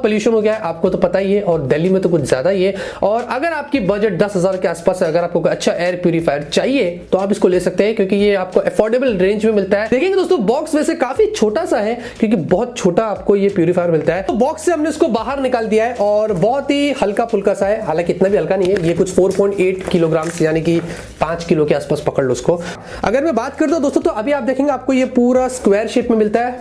Pollution हो गया है आपको तो पता ही है, और दिल्ली में तो कुछ ज्यादा ही है। और अगर आपकी बजट 10,000 के आसपास है, अगर आपको अच्छा एयर प्यूरीफायर चाहिए तो आप इसको ले सकते हैं, क्योंकि ये आपको अफोर्डेबल रेंज में मिलता है। देखेंगे दोस्तों बॉक्स वैसे काफी छोटा सा है, क्योंकि बहुत छोटा आपको ये प्यूरीफायर मिलता है। तो बॉक्स से हमने इसको बाहर निकाल दिया है और बहुत ही हल्का फुल्का सा है, हालांकि इतना भी हल्का नहीं है, ये कुछ 4.8 किलोग्राम यानी कि 5 किलो के आसपास पकड़ लो उसको। अगर मैं बात करता हूं दोस्तों तो अभी आप देखेंगे आपको ये पूरा स्क्वायर शेप में मिलता है।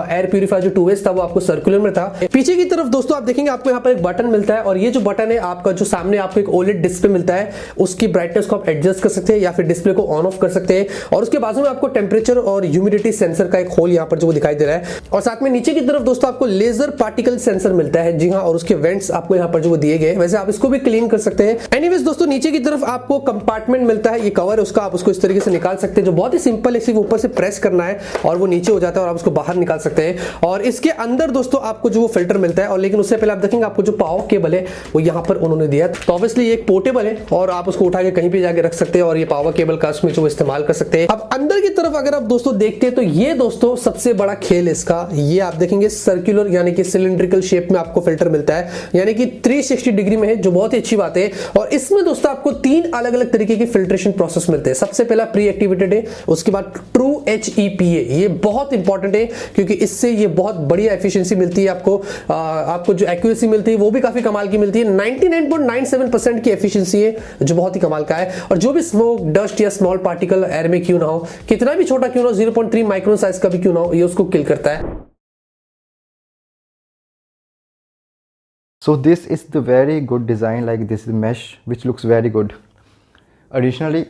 एयर प्यूरीफायर जो 2 था वो आपको सर्कुलर में था। पीछे की तरफ दोस्तों आप देखेंगे आपको यहाँ पर एक बटन मिलता है, और ये जो बटन है आपका जो सामने आपको एक ओलेड डिस्प्ले मिलता है, उसकी ब्राइटनेस को आप एडजस्ट कर सकते हैं या फिर डिस्प्ले को ऑन ऑफ कर सकते हैं। और उसके बाजू में आपको टेम्परेचर और ह्यूमिडिटी सेंसर का एक होल यहाँ पर जो दिखाई दे रहा है, और साथ में नीचे की तरफ दोस्तों आपको लेजर पार्टिकल सेंसर मिलता है। जी हाँ, और उसके वेंट्स आपको यहाँ पर जो दिए गए, वैसे आप इसको भी क्लीन कर सकते हैं। एनीवेज दोस्तों नीचे की तरफ आपको कंपार्टमेंट मिलता है, ये कवर है उसका, आप उसको इस तरीके से निकाल सकते हैं, जो बहुत ही सिंपल है, सिर्फ ऊपर से प्रेस करना है और वो नीचे हो जाता है और आप उसको बाहर निकाल सकते हैं। और इसके अंदर दोस्तों आपको जो फिल्टर मिलता है, और लेकिन उससे पहले आप देखेंगे आपको जो पावर केबल है वो यहाँ पर उन्होंने दिया है। तो ऑब्वियसली ये एक पोर्टेबल है और आप उसको उठा के कहीं भी जाके रख सकते हैं, और ये पावर केबल का उसमें जो इस्तेमाल कर सकते हैं। अब अंदर की तरफ अगर आप दोस्तों देखते हैं तो ये दोस्तों सबसे बड़ा खेल इसका, ये आप देखेंगे सर्कुलर यानी कि सिलिंड्रिकल शेप में आपको फिल्टर मिलता है, यानी कि 360 डिग्री में है, जो बहुत ही अच्छी बात है। और इसमें दोस्तों आपको 3 अलग अलग तरीके के फिल्ट्रेशन प्रोसेस मिलते हैं। सबसे पहला प्री एक्टिवेटेड है, उसके बाद ट्रू HEPA, ये बहुत इंपॉर्टेंट है क्योंकि इससे ये बहुत बढ़िया एफिशिएंसी मिलती है आपको। आपको जो एक्यूरेसी मिलती है वो भी काफी कमाल की मिलती है, 99.97% की एफिशिएंसी है, जो बहुत ही कमाल का है। और जो भी स्मोक, डस्ट या स्मॉल पार्टिकल एयर में क्यों ना हो, कितना भी छोटा क्यों ना हो, 0.3 माइक्रोन साइज का भी क्यों ना हो, ये उसको किल करता है। So this is the very good design, like this mesh which looks very good. Additionally,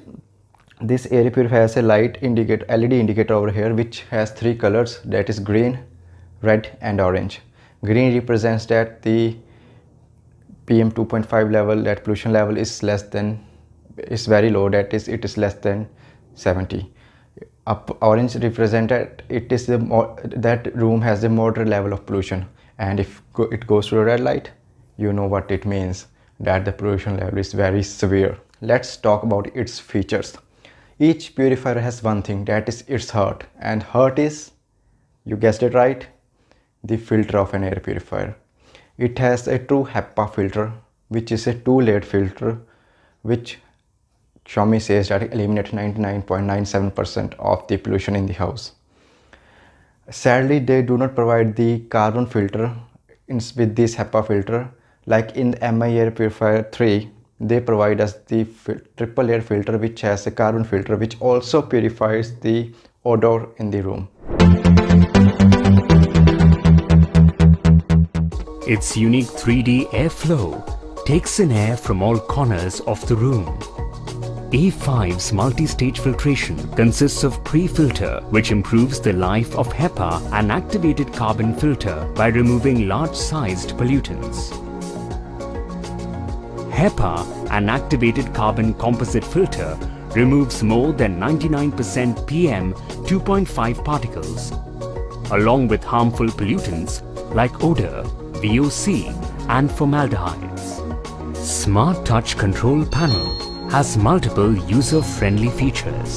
this air purifier has a light indicator, LED indicator over here, which has 3 colors, that is green, red and orange. Green represents that the PM 2.5 level, that pollution level is very low, that is it is less than 70. Orange represents that it is that room has a moderate level of pollution, and if it goes to a red light, you know what it means, that the pollution level is very severe. Let's talk about its features. Each purifier has one thing, that is its heart, and heart is, you guessed it right, the filter of an air purifier. It has a true HEPA filter, which is a 2-layered filter, which Xiaomi says that it eliminates 99.97% of the pollution in the house. Sadly, they do not provide the carbon filter with this HEPA filter. Like in the MI Air Purifier 3, they provide us the triple layer filter, which has a carbon filter, which also purifies the odor in the room. Its unique 3D airflow takes in air from all corners of the room. A5's multi-stage filtration consists of pre-filter, which improves the life of HEPA, an activated carbon filter, by removing large-sized pollutants. HEPA, an activated carbon composite filter, removes more than 99% PM 2.5 particles, along with harmful pollutants like odor, VOC, and formaldehydes. Smart Touch Control Panel has multiple user-friendly features.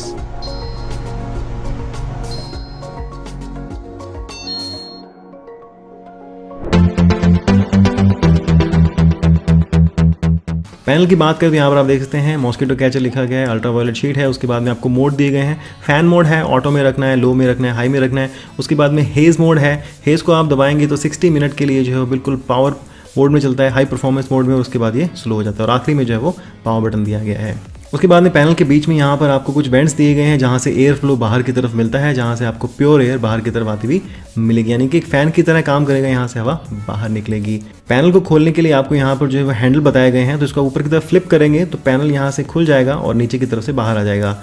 Panel की बात करें तो यहाँ पर आप देख सकते हैं मॉस्किटो कैचर लिखा गया है, अल्ट्रावायलेट शीट है, उसके बाद में आपको मोड दिए गए हैं। फैन मोड है, ऑटो में रखना है, लो में रखना है, हाई में रखना है। उसके बाद में हेज़ मोड है, हेज़ को आप दबाएंगे तो 60 मिनट के लिए जो है बिल्कुल पावर मोड में चलता है, हाई परफॉर्मेंस मोड में, और उसके बाद ये स्लो हो जाता है, और आखिरी में जो है वो पावर बटन दिया गया है। उसके बाद में पैनल के बीच में यहाँ पर आपको कुछ वेंट्स दिए गए हैं, जहाँ से एयर फ्लो बाहर की तरफ मिलता है, जहाँ से आपको प्योर एयर बाहर की तरफ आती हुई मिलेगी, यानी कि एक फैन की तरह काम करेगा, यहाँ से हवा बाहर निकलेगी। पैनल को खोलने के लिए आपको यहाँ पर जो है हैंडल बताए गए हैं, तो इसको ऊपर की तरफ फ्लिप करेंगे तो पैनल यहाँ से खुल जाएगा और नीचे की तरफ से बाहर आ जाएगा।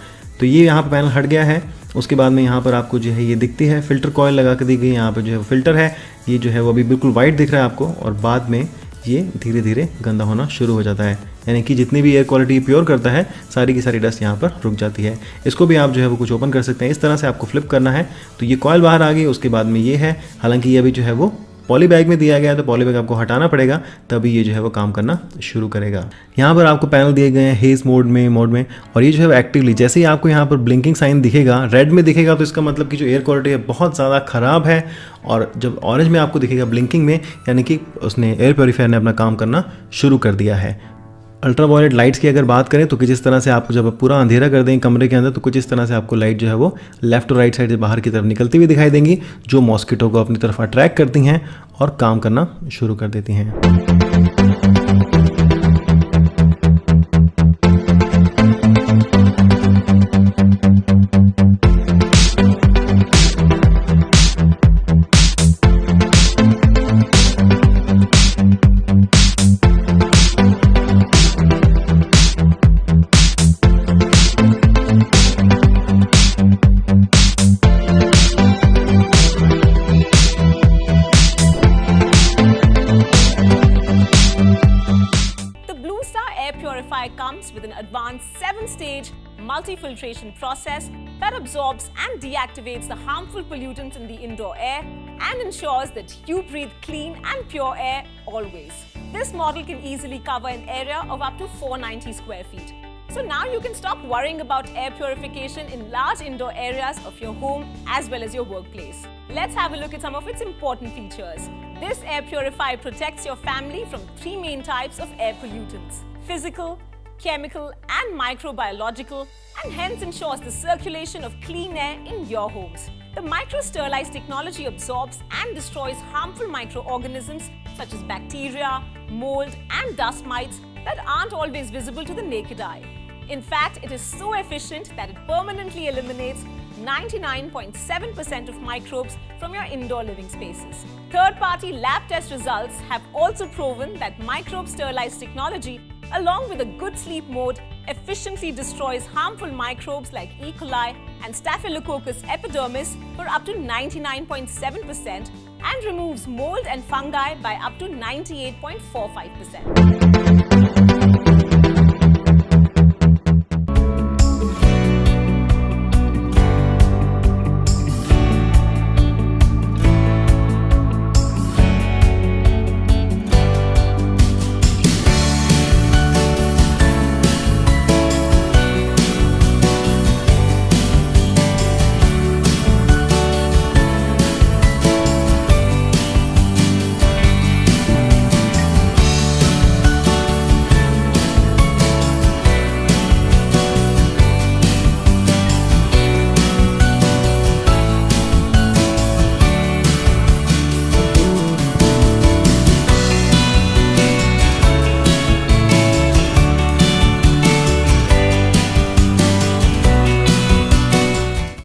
तो ये यहाँ पर पैनल हट गया है। उसके बाद में यहाँ पर आपको जो है ये दिखती है फिल्टर कॉइल लगा कर दी गई, यहाँ पर जो है फिल्टर है, ये जो है वो अभी बिल्कुल वाइट दिख रहा है आपको, और बाद में ये धीरे धीरे गंदा होना शुरू हो जाता है, यानी कि जितनी भी एयर क्वालिटी प्योर करता है सारी की सारी डस्ट यहाँ पर रुक जाती है। इसको भी आप जो है वो कुछ ओपन कर सकते हैं, इस तरह से आपको फ्लिप करना है तो ये कॉइल बाहर आ गई। उसके बाद में ये है, हालांकि ये अभी जो है वो पॉली बैग में दिया गया है तो पॉली बैग आपको हटाना पड़ेगा, तभी ये जो है वो काम करना शुरू करेगा। यहाँ पर आपको पैनल दिए गए हैं हेज मोड में और ये जो है एक्टिवली जैसे ही आपको यहाँ पर ब्लिंकिंग साइन दिखेगा, रेड में दिखेगा तो इसका मतलब कि जो एयर क्वालिटी है बहुत ज़्यादा ख़राब है, और जब ऑरेंज में आपको दिखेगा ब्लिंकिंग में, यानी कि उसने एयर प्योरीफायर ने अपना काम करना शुरू कर दिया है। अल्ट्रा वायलेट लाइट्स की अगर बात करें तो कुछ इस तरह से आपको जब पूरा अंधेरा कर देंगे कमरे के अंदर तो कुछ इस तरह से आपको लाइट जो है वो लेफ्ट और राइट साइड से बाहर की तरफ निकलती हुई दिखाई देंगी, जो मॉस्किटो को अपनी तरफ अट्रैक्ट करती हैं और काम करना शुरू कर देती हैं। Comes with an advanced 7-stage multi-filtration process that absorbs and deactivates the harmful pollutants in the indoor air and ensures that you breathe clean and pure air always. This model can easily cover an area of up to 490 square feet. So now you can stop worrying about air purification in large indoor areas of your home as well as your workplace. Let's have a look at some of its important features. This air purifier protects your family from 3 main types of air pollutants: physical, chemical and microbiological, and hence ensures the circulation of clean air in your homes. The micro-sterilize technology absorbs and destroys harmful microorganisms such as bacteria, mold and dust mites that aren't always visible to the naked eye. In fact, it is so efficient that it permanently eliminates 99.7% of microbes from your indoor living spaces. Third-party lab test results have also proven that microbe-sterilize technology, along with a good sleep mode, efficiently destroys harmful microbes like E. coli and Staphylococcus epidermis for up to 99.7% and removes mold and fungi by up to 98.45%.